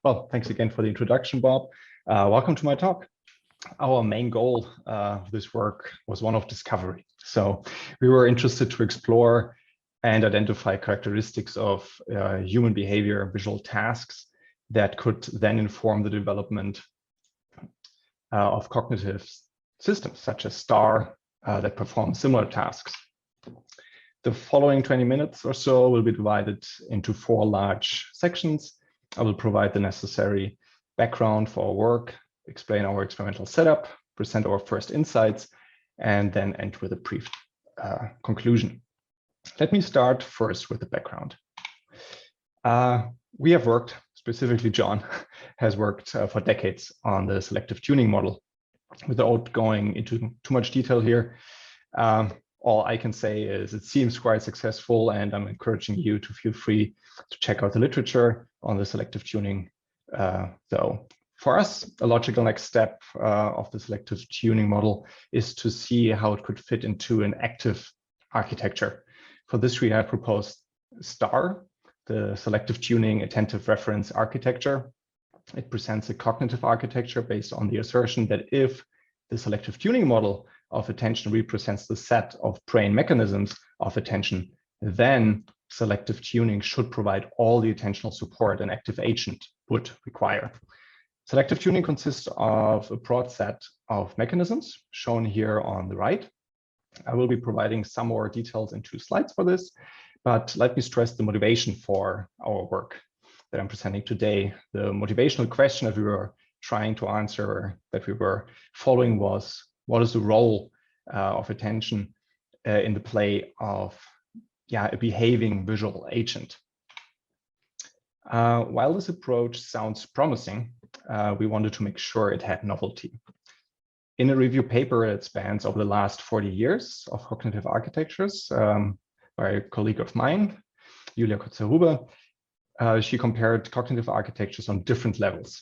Well, thanks again for the introduction, Bob. Welcome to my talk. Our main goal of this work was one of discovery. So we were interested to explore and identify characteristics of human behavior, visual tasks that could then inform the development of cognitive systems, such as STAR, that perform similar tasks. The following 20 minutes or so will be divided into 4 large sections. I will provide the necessary background for our work, explain our experimental setup, present our first insights, and then end with a brief conclusion. Let me start first with the background. We have worked, specifically John, has worked for decades on the selective tuning model. Without going into too much detail here, all I can say is it seems quite successful, and I'm encouraging you to feel free to check out the literature on the selective tuning. So for us, a logical next step of the selective tuning model is to see how it could fit into an active architecture. For this, we have proposed STAR, the selective tuning attentive reference architecture. It presents a cognitive architecture based on the assertion that if the selective tuning model of attention represents the set of brain mechanisms of attention, then selective tuning should provide all the attentional support an active agent would require. Selective tuning consists of a broad set of mechanisms shown here on the right. I will be providing some more details in 2 slides for this, but let me stress the motivation for our work that I'm presenting today. The motivational question that we were trying to answer, that we were following, was what is the role of attention in the play of a behaving visual agent? While this approach sounds promising, we wanted to make sure it had novelty. In a review paper that spans over the last 40 years of cognitive architectures by a colleague of mine, Julia Kotzer-Huber, she compared cognitive architectures on different levels.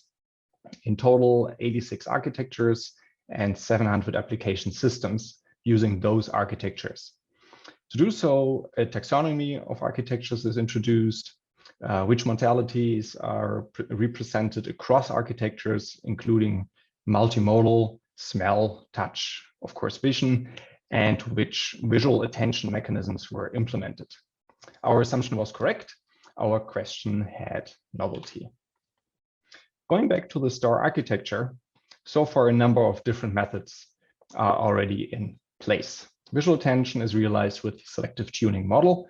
In total, 86 architectures and 700 application systems using those architectures. To do so, a taxonomy of architectures is introduced, which modalities are represented across architectures, including multimodal, smell, touch, of course, vision, and which visual attention mechanisms were implemented. Our assumption was correct. Our question had novelty. Going back to the STAR architecture, so far a number of different methods are already in place. Visual attention is realized with the selective tuning model.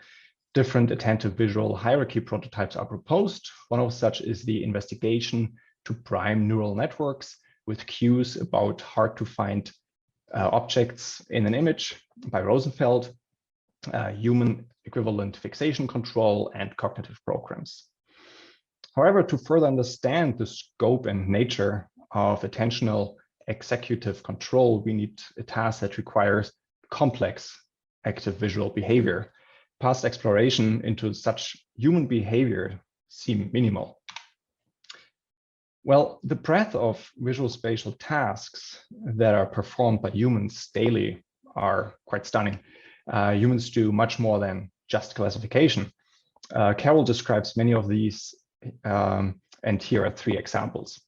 Different attentive visual hierarchy prototypes are proposed. One of such is the investigation to prime neural networks with cues about hard to find objects in an image by Rosenfeld, human equivalent fixation control, and cognitive programs. However, to further understand the scope and nature of attentional executive control, we need a task that requires complex active visual behavior. Past exploration into such human behavior seem minimal. Well, the breadth of visual spatial tasks that are performed by humans daily are quite stunning. Humans do much more than just classification. Carroll describes many of these, and here are 3 examples.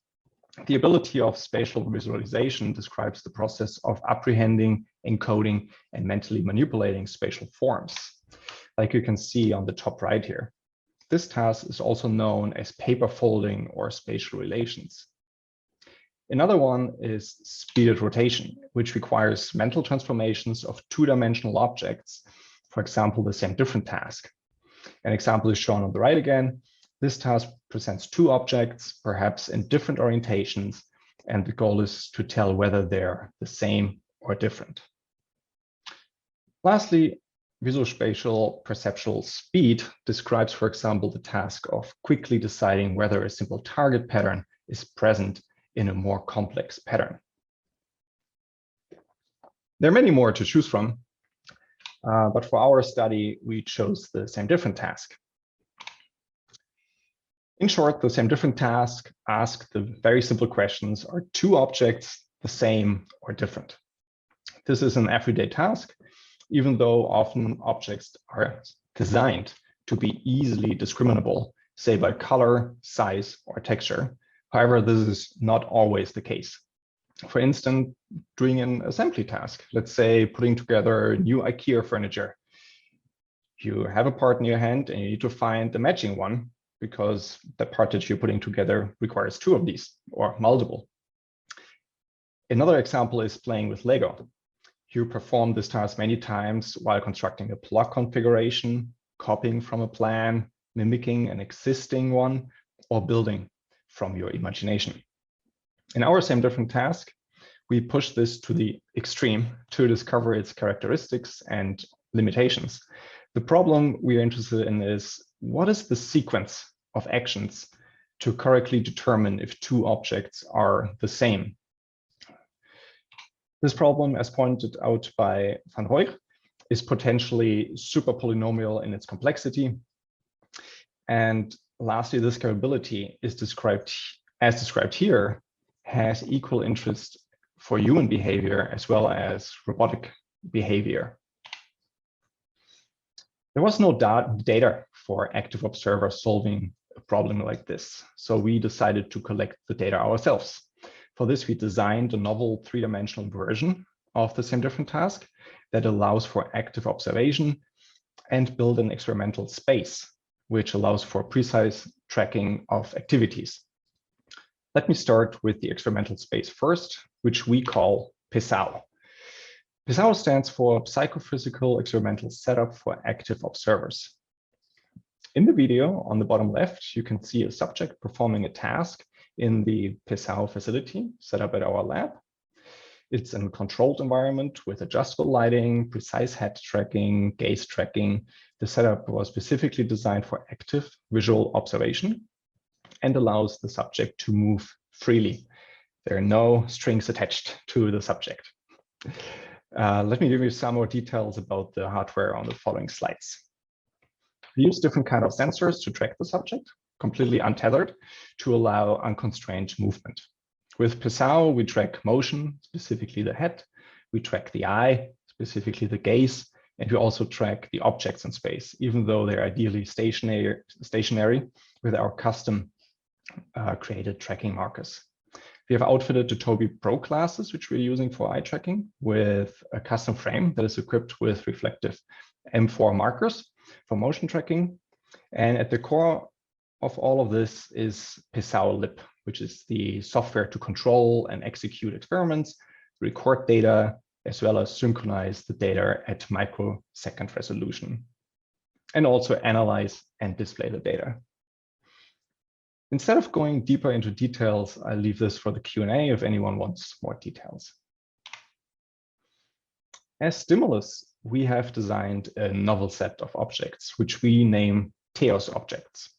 The ability of spatial visualization describes the process of apprehending, encoding, and mentally manipulating spatial forms, like you can see on the top right here. This task is also known as paper folding or spatial relations. Another one is speeded rotation, which requires mental transformations of 2-dimensional objects, for example, the same different task. An example is shown on the right again. This task presents 2 objects, perhaps in different orientations, and the goal is to tell whether they're the same or different. Lastly, visuospatial perceptual speed describes, for example, the task of quickly deciding whether a simple target pattern is present in a more complex pattern. There are many more to choose from, but for our study, we chose the same different task. In short, the same different task asks the very simple questions: are 2 objects the same or different? This is an everyday task, even though often objects are designed to be easily discriminable say by color, size, or texture. However, this is not always the case. For instance, doing an assembly task, let's say putting together new IKEA furniture. You have a part in your hand and you need to find a matching one because the part that you're putting together requires two of these or multiple. Another example is playing with Lego. You perform this task many times while constructing a block configuration, copying from a plan, mimicking an existing one, or building from your imagination. In our same different task, we push this to the extreme to discover its characteristics and limitations. The problem we are interested in is, what is the sequence of actions to correctly determine if two objects are the same? This problem, as pointed out by Van Hooy, is potentially super polynomial in its complexity. And lastly, this capability is described here, has equal interest for human behavior as well as robotic behavior. There was no data for active observers solving a problem like this, so we decided to collect the data ourselves. For this, we designed a novel three-dimensional version of the same different task that allows for active observation and build an experimental space, which allows for precise tracking of activities. Let me start with the experimental space first, which we call PSAO. PSAO stands for Psychophysical Experimental Setup for Active Observers. In the video on the bottom left, you can see a subject performing a task in the PSAO facility set up at our lab. It's in a controlled environment with adjustable lighting, precise head tracking, gaze tracking. The setup was specifically designed for active visual observation and allows the subject to move freely. There are no strings attached to the subject. Let me give you some more details about the hardware on the following slides. We use different kinds of sensors to track the subject, completely untethered, to allow unconstrained movement. With PSAO, we track motion, specifically the head. We track the eye, specifically the gaze, and we also track the objects in space, even though they're ideally stationary with our custom created tracking markers. We have outfitted the Tobii Pro classes, which we're using for eye tracking, with a custom frame that is equipped with reflective M4 markers for motion tracking. And at the core of all of this is PSAO Lib, which is the software to control and execute experiments, record data, as well as synchronize the data at microsecond resolution, and also analyze and display the data. Instead of going deeper into details, I'll leave this for the Q&A if anyone wants more details. As stimulus, we have designed a novel set of objects, which we name Theos objects.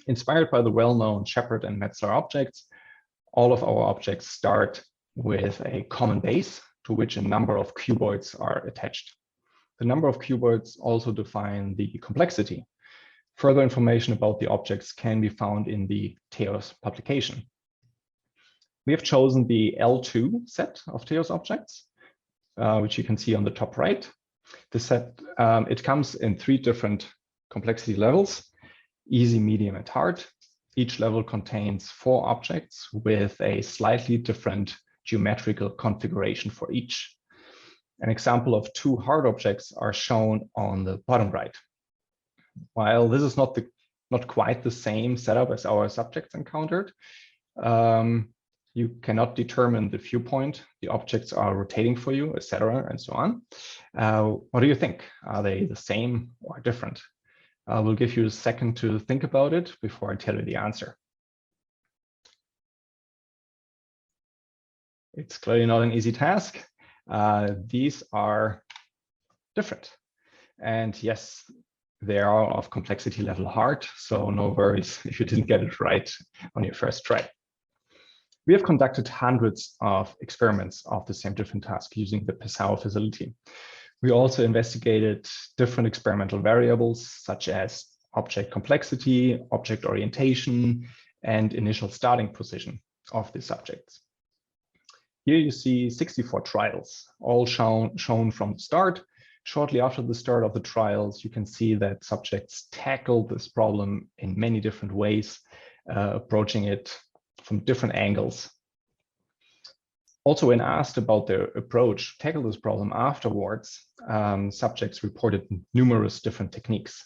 Inspired by the well-known Shepard and Metzler objects, all of our objects start with a common base to which a number of cuboids are attached. The number of cuboids also define the complexity. Further information about the objects can be found in the Theos publication. We have chosen the L2 set of Theos objects, which you can see on the top right. The set, it comes in 3 different complexity levels: easy, medium, and hard. Each level contains 4 objects with a slightly different geometrical configuration for each. An example of 2 hard objects are shown on the bottom right. While this is not quite the same setup as our subjects encountered, you cannot determine the viewpoint, the objects are rotating for you, etc., and so on. What do you think? Are they the same or different? I will give you a second to think about it before I tell you the answer. It's clearly not an easy task. These are different. And yes, they are of complexity level hard, so no worries if you didn't get it right on your first try. We have conducted hundreds of experiments of the same different task using the PSAO facility. We also investigated different experimental variables such as object complexity, object orientation, and initial starting position of the subjects. Here you see 64 trials, all shown from the start Shortly after the start of the trials, you can see that subjects tackled this problem in many different ways, approaching it from different angles. Also, when asked about their approach to tackle this problem afterwards, subjects reported numerous different techniques.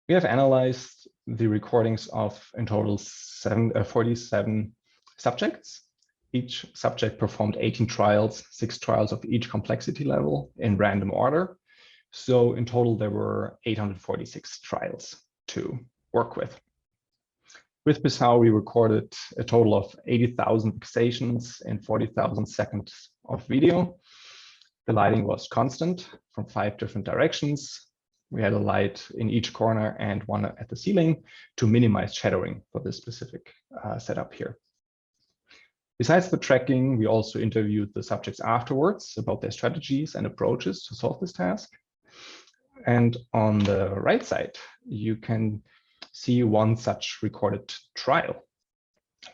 We have analyzed the recordings of, in total, 47 subjects. Each subject performed 18 trials, 6 trials of each complexity level in random order. So in total, there were 846 trials to work with. With Bissau, we recorded a total of 80,000 fixations and 40,000 seconds of video. The lighting was constant from 5 different directions. We had a light in each corner and one at the ceiling to minimize shadowing for this specific setup here. Besides the tracking, we also interviewed the subjects afterwards about their strategies and approaches to solve this task. And on the right side, you can see one such recorded trial.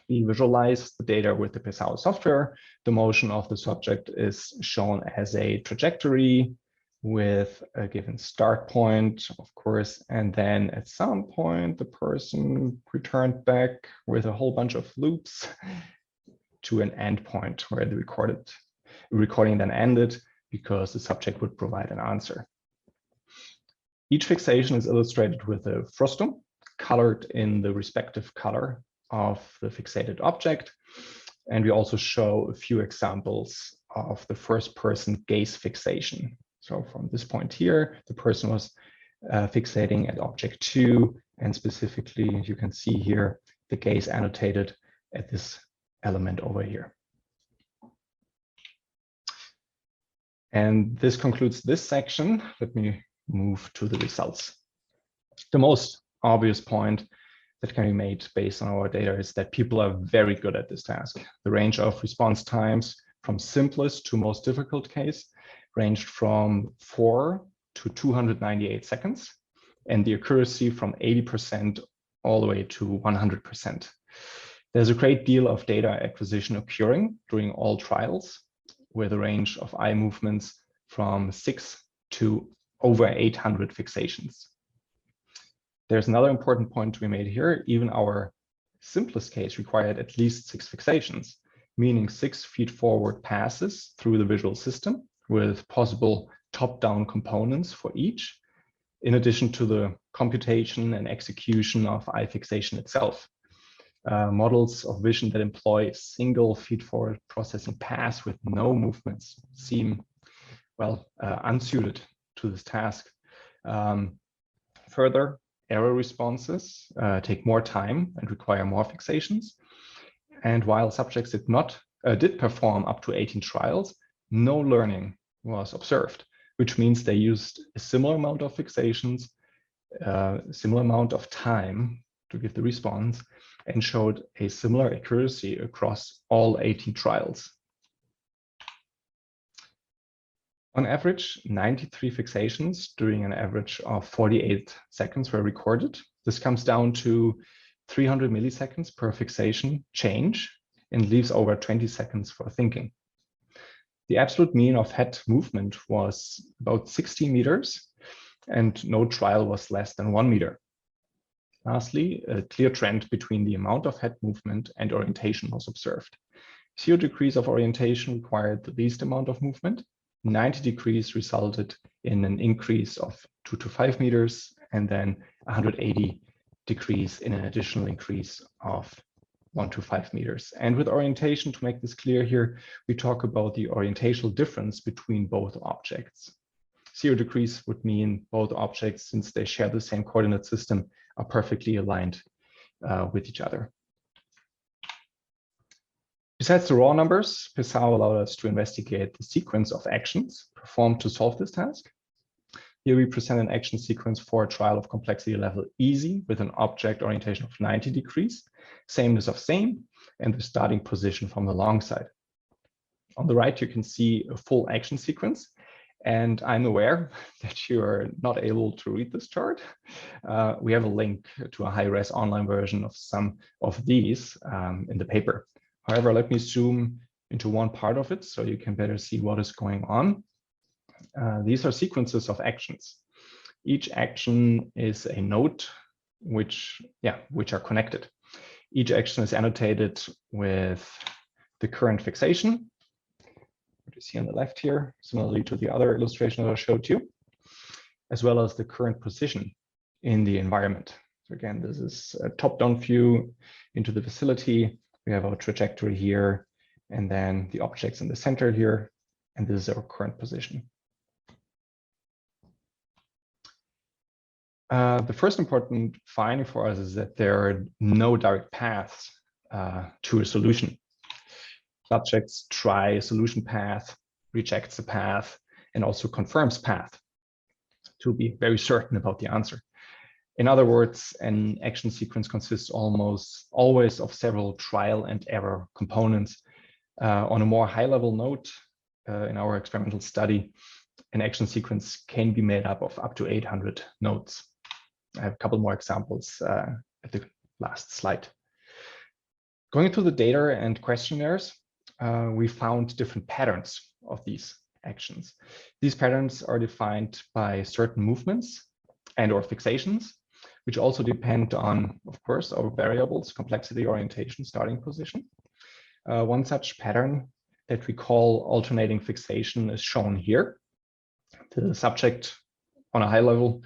We visualize the data with the Bissau software. The motion of the subject is shown as a trajectory with a given start point, of course, and then at some point, the person returned back with a whole bunch of loops to an end point where the recording then ended because the subject would provide an answer. Each fixation is illustrated with a frustum, colored in the respective color of the fixated object. And we also show a few examples of the first person gaze fixation. So from this point here, the person was fixating at object 2, and specifically, you can see here the gaze annotated at this element over here. And this concludes this section. Let me move to the results. The most obvious point that can be made based on our data is that people are very good at this task. The range of response times from simplest to most difficult case ranged from 4 to 298 seconds, and the accuracy from 80% all the way to 100%. There's a great deal of data acquisition occurring during all trials, with a range of eye movements from 6 to over 800 fixations. There's another important point to be made here. Even our simplest case required at least 6 fixations, meaning 6 feed-forward passes through the visual system with possible top-down components for each, in addition to the computation and execution of eye fixation itself. Models of vision that employ a single feed-forward processing pass with no movements seem, well, unsuited to this task. Further, error responses take more time and require more fixations. And while subjects did perform up to 18 trials, no learning was observed, which means they used a similar amount of fixations, similar amount of time to give the response, and showed a similar accuracy across all 18 trials. On average, 93 fixations during an average of 48 seconds were recorded. This comes down to 300 milliseconds per fixation change and leaves over 20 seconds for thinking. The absolute mean of head movement was about 60 meters, and no trial was less than 1 meter. Lastly, a clear trend between the amount of head movement and orientation was observed. 0 degrees of orientation required the least amount of movement. 90 degrees resulted in an increase of 2 to 5 meters, and then 180 degrees in an additional increase of 1 to 5 meters. And with orientation, to make this clear here, we talk about the orientational difference between both objects. 0 degrees would mean both objects, since they share the same coordinate system, are perfectly aligned with each other. Besides the raw numbers, Bissau allowed us to investigate the sequence of actions performed to solve this task. Here we present an action sequence for a trial of complexity level easy with an object orientation of 90 degrees, sameness of same, and the starting position from the long side. On the right, you can see a full action sequence. And I'm aware that you're not able to read this chart. We have a link to a high-res online version of some of these in the paper. However, let me zoom into one part of it so you can better see what is going on. These are sequences of actions. Each action is a node which are connected. Each action is annotated with the current fixation, which is here on the left here, similarly to the other illustration that I showed you, as well as the current position in the environment. So again, this is a top-down view into the facility. We have our trajectory here, and then the objects in the center here, and this is our current position. The first important finding for us is that there are no direct paths to a solution. Subjects try a solution path, rejects the path, and also confirms path to be very certain about the answer. In other words, an action sequence consists almost always of several trial and error components. On a more high-level note, in our experimental study, an action sequence can be made up to 800 nodes. I have a couple more examples at the last slide. Going through the data and questionnaires, we found different patterns of these actions. These patterns are defined by certain movements and or fixations, which also depend on, of course, our variables, complexity, orientation, starting position. One such pattern that we call alternating fixation is shown here. The subject, on a high level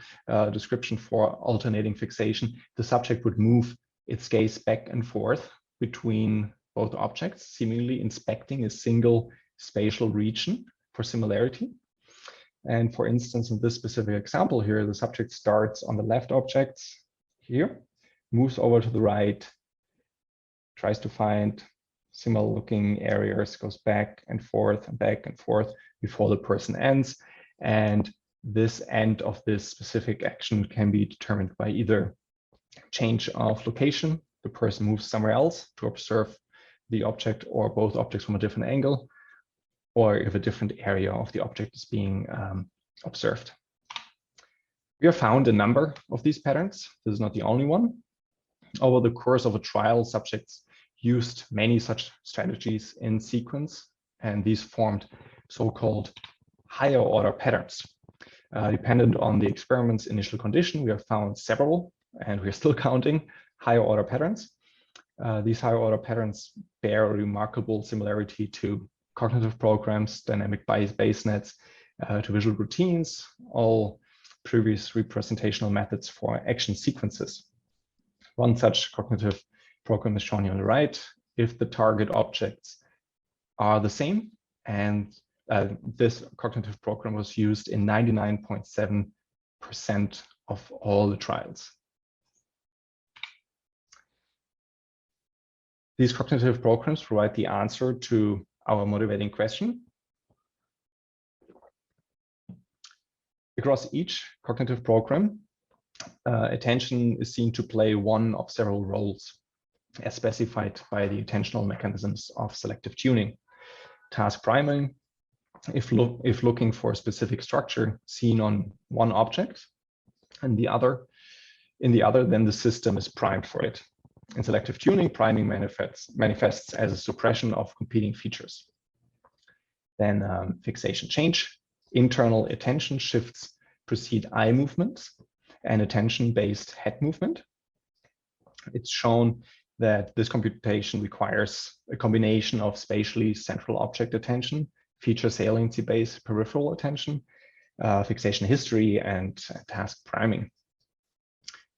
description for alternating fixation, the subject would move its gaze back and forth between both objects, seemingly inspecting a single spatial region for similarity. And for instance, in this specific example here, the subject starts on the left object here, moves over to the right, tries to find similar looking areas, goes back and forth before the person ends. And this end of this specific action can be determined by either change of location, the person moves somewhere else to observe the object or both objects from a different angle, or if a different area of the object is being observed. We have found a number of these patterns. This is not the only one. Over the course of a trial, subjects used many such strategies in sequence, and these formed so-called higher order patterns. Dependent on the experiment's initial condition, we have found several, and we're still counting, higher order patterns. These higher order patterns bear a remarkable similarity to cognitive programs, dynamic base nets, to visual routines, all previous representational methods for action sequences. One such cognitive program is shown here on the right. If the target objects are the same, and this cognitive program was used in 99.7% of all the trials. These cognitive programs provide the answer to our motivating question. Across each cognitive program, attention is seen to play one of several roles as specified by the attentional mechanisms of selective tuning. Task priming, if looking for a specific structure seen on one object, and in the other, then the system is primed for it. In selective tuning, priming manifests as a suppression of competing features. Then fixation change. Internal attention shifts precede eye movements and attention-based head movement. It's shown that this computation requires a combination of spatially central object attention, feature saliency-based peripheral attention, fixation history, and task priming.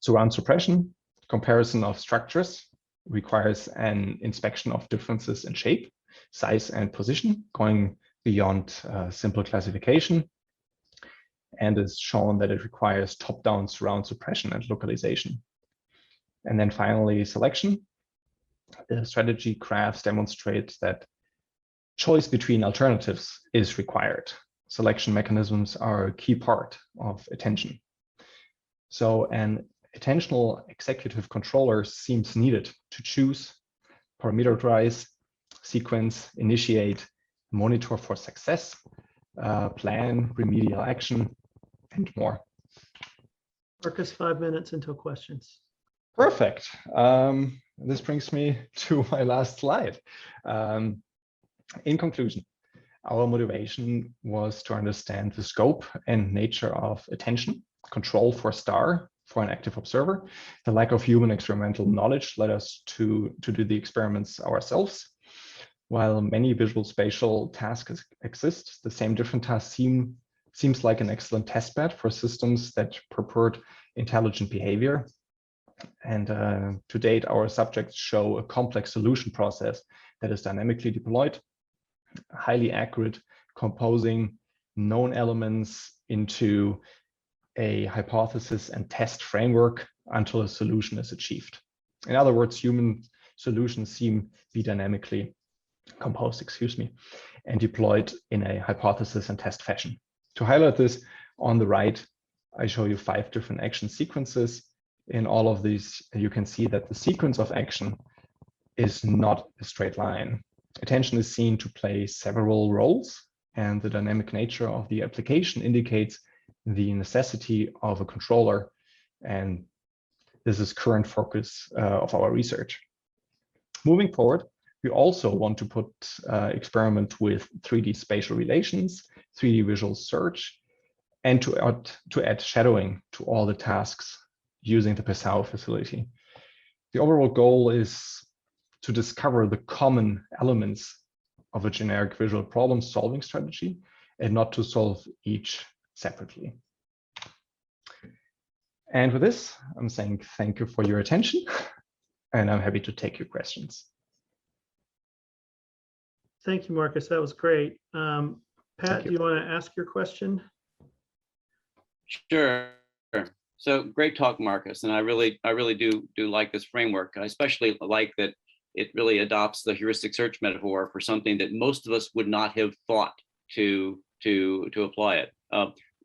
Surround suppression, comparison of structures, requires an inspection of differences in shape, size, and position, going beyond simple classification. And it's shown that it requires top-down surround suppression and localization. And then finally, selection. The strategy graphs demonstrate that choice between alternatives is required. Selection mechanisms are a key part of attention. So an attentional executive controller seems needed to choose, parameterize, sequence, initiate, monitor for success, plan, remedial action, and more. Markus, 5 minutes until questions. Perfect. This brings me to my last slide. In conclusion, Our motivation was to understand the scope and nature of attention, control for star, for an active observer. The lack of human experimental knowledge led us to do the experiments ourselves. While many visual spatial tasks exist, the same different task seems like an excellent testbed for systems that purport intelligent behavior. And to date, our subjects show a complex solution process that is dynamically deployed, highly accurate, composing known elements into a hypothesis and test framework until a solution is achieved. In other words, human solutions seem to be dynamically composed, and deployed in a hypothesis and test fashion. To highlight this, on the right, I show you 5 different action sequences. In all of these, you can see that the sequence of action is not a straight line. Attention is seen to play several roles, and the dynamic nature of the application indicates the necessity of a controller. And this is current focus of our research. Moving forward, we also want to experiment with 3D spatial relations, 3D visual search, and to add shadowing to all the tasks using the Passau facility. The overall goal is to discover the common elements of a generic visual problem solving strategy and not to solve each separately. And with this, I'm saying thank you for your attention, and I'm happy to take your questions. Thank you, Markus. That was great. Pat, do you want to ask your question? Sure. So great talk, Markus, and I really do like this framework. I especially like that it really adopts the heuristic search metaphor for something that most of us would not have thought to apply it.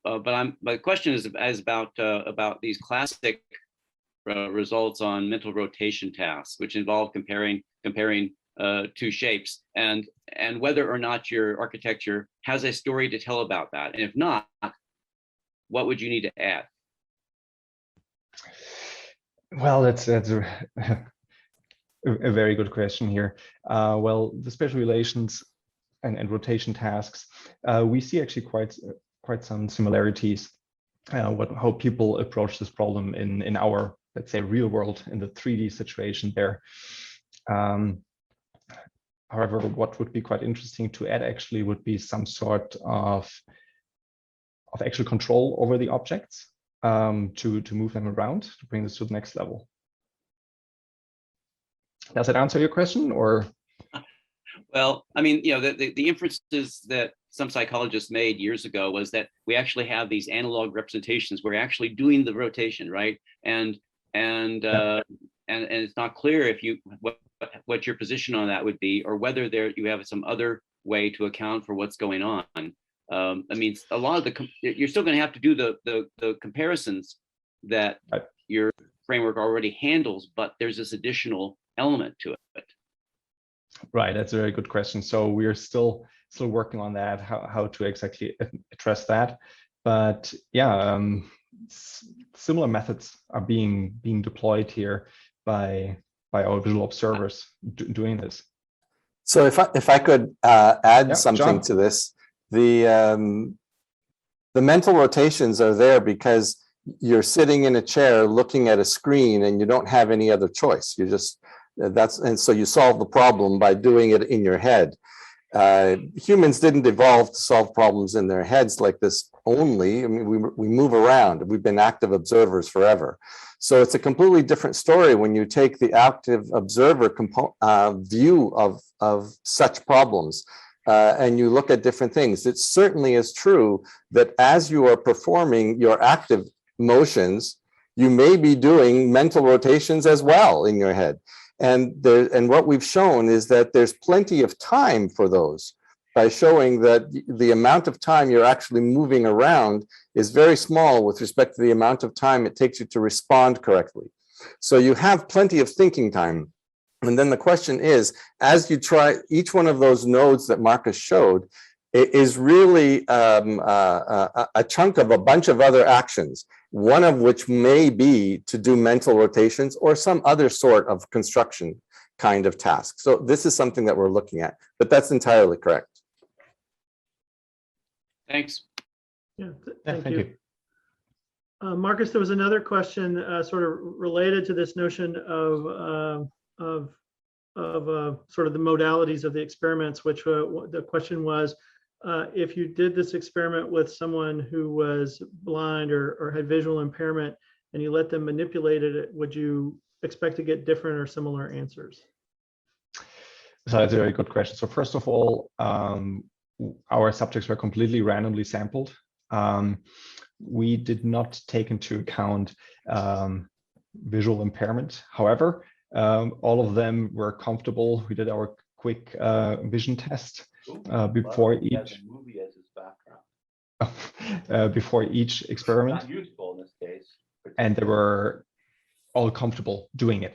But my question is about these classic results on mental rotation tasks, which involve comparing 2 shapes, and whether or not your architecture has a story to tell about that, and if not, what would you need to add? Well, that's a very good question here. Well, the spatial relations and rotation tasks, we see actually quite some similarities. How people approach this problem in our, let's say, real world, in the 3D situation there. However, what would be quite interesting to add actually would be some sort of actual control over the objects, to move them around, to bring this to the next level. Does that answer your question, or? Well, I mean, the inferences that some psychologists made years ago was that we actually have these analog representations. We're actually doing the rotation, right? And it's not clear if what your position on that would be, or whether you have some other way to account for what's going on. I mean, a lot of you're still going to have to do the comparisons that your framework already handles, but there's this additional element to it. Right, that's a very good question. So we are still working on that, how to exactly address that. But yeah, similar methods are being deployed here by our visual observers doing this. So if I could add something John. to this, the mental rotations are there because you're sitting in a chair looking at a screen and you don't have any other choice. You just and so you solve the problem by doing it in your head. Humans didn't evolve to solve problems in their heads like this only. I mean, we move around. We've been active observers forever. So it's a completely different story when you take the active observer view of such problems and you look at different things. It certainly is true that as you are performing your active motions, you may be doing mental rotations as well in your head. And what we've shown is that there's plenty of time for those, by showing that the amount of time you're actually moving around is very small with respect to the amount of time it takes you to respond correctly. So you have plenty of thinking time. And then the question is, as you try each one of those nodes that Markus showed, it is really a chunk of a bunch of other actions, one of which may be to do mental rotations or some other sort of construction kind of task. So this is something that we're looking at, but that's entirely correct. Thanks. Yeah, Yeah, thank thank you. you. Marcus, there was another question sort of related to this notion of sort of the modalities of the experiments, which the question was, if you did this experiment with someone who was blind or had visual impairment and you let them manipulate it, would you expect to get different or similar answers? So that's a very good question. So first of all, our subjects were completely randomly sampled. We did not take into account visual impairment. However, all of them were comfortable. We did our quick vision test before each movie as his background. before each experiment, Not useful in this case. and they were all comfortable doing it,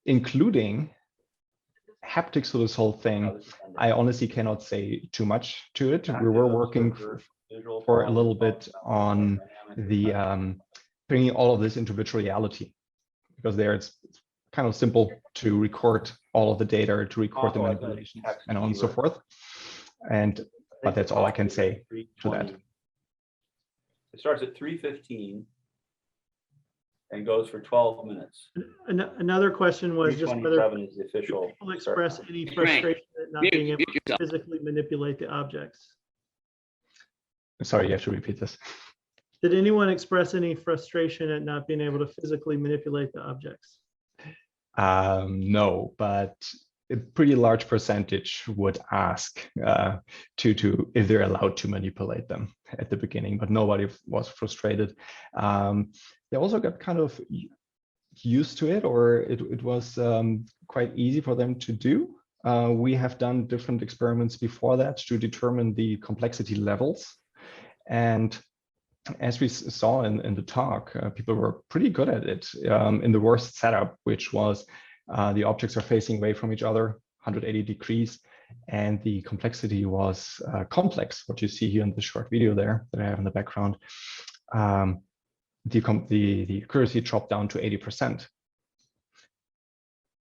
including haptics for this whole thing. I honestly cannot say too much to it. We were working for a little bit on the bringing all of this into virtual reality, because there it's kind of simple to record all of the data, to record the manipulations, and on and so forth. But that's all I can say to that. It starts at 3:15 and goes for 12 minutes. Another question was just whether 3:27 is the official. people express start any Frank, frustration at not mute- being able mute to yourself. physically manipulate the objects. Sorry, you have to repeat this. Did anyone express any frustration at not being able to physically manipulate the objects? No, but a pretty large percentage would ask to if they're allowed to manipulate them at the beginning, but nobody was frustrated. They also got kind of used to it, or it was quite easy for them to do. We have done different experiments before that to determine the complexity levels. And as we saw in the talk, people were pretty good at it in the worst setup, which was the objects are facing away from each other 180 degrees, and the complexity was complex, what you see here in the short video there that I have in the background. The accuracy dropped down to 80%.